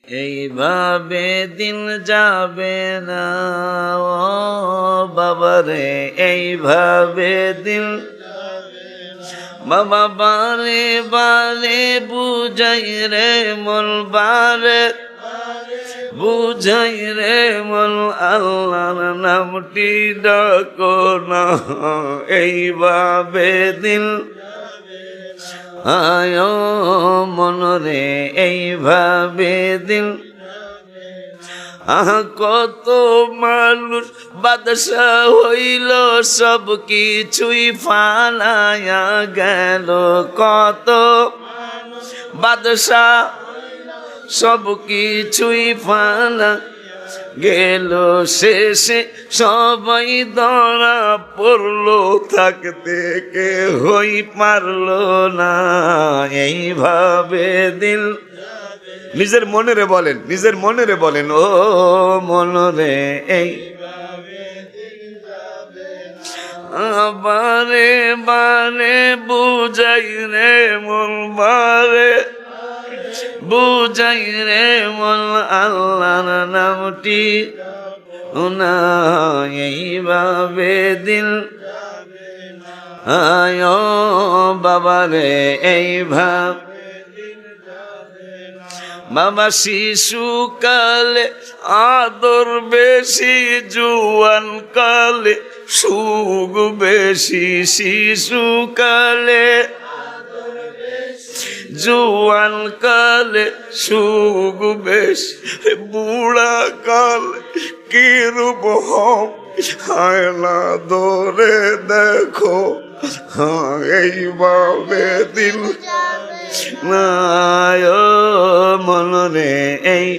এইভাবে দিন যাবে না ও বাবারে, এইভাবে দিন বাবা বারে বারে বুঝাই রে মন বারে বুঝাই রে মন আল্লাহর নামটি ডাকো না। এইভাবে দিন আয় মনরে, এইভাবে দিন কত মানুষ বাদশা হইল সব কিছুই ফালায়া গেল, কত বাদশা সব কিছুই ফালা গেল, শেষে সবাই ধরা পড়লো, থাকতে কেহই পারলো না। এইভাবে দিল নিজের মনেরে বলেন, নিজের মনেরে বলেন, ও মনরে এই বারে বারে বুঝাই রে মন বারে বুঝাই রে মন আল্লাহর নামটি না। এইভাবে দিল আয় বাবারে, এইভাবে বাবা শিশুকালে আদর বেশি, জুয়ান কালে সুখ বেশি, শিশুকালে জুয়ান কালে সুখ বেশি, বুড়া কালে কিরূপ হয় না ধরে দেখো। এইভাবে দিন নায় মনরে, এই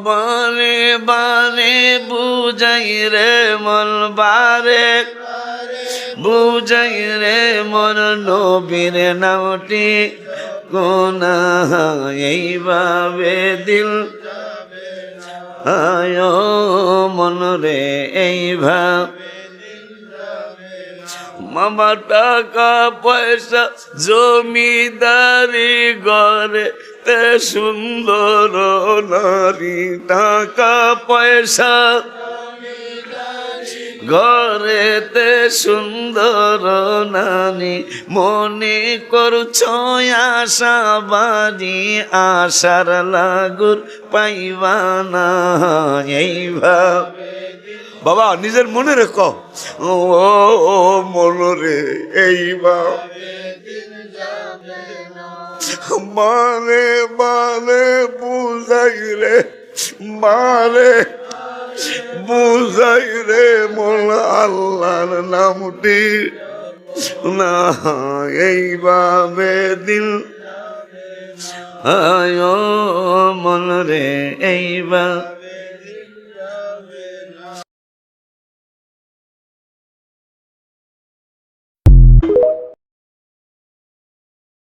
বারে বারে বুঝাই রে মন বারে বুঝাই রে মন নবীর নামটি কোনা। এইভাবে দিল আয় মনরে, এইভাবে মামা টাকা পয়সা জমিদারি ঘরে তে সুন্দর নারী, টাকা পয়সা ঘরেতে সুন্দর নারী, মনে করছ আশাবাদী আশার লাগুর পাইবা না। এইভাবে বাবা নিজের মনে রেখো, ও মনরে, এইভাবে মানে মানে বুঝাই রে মানে বুঝাই রে মন আল্লাহর নামটি না। এইভাবে দিন আয় মনরে, এইভাবে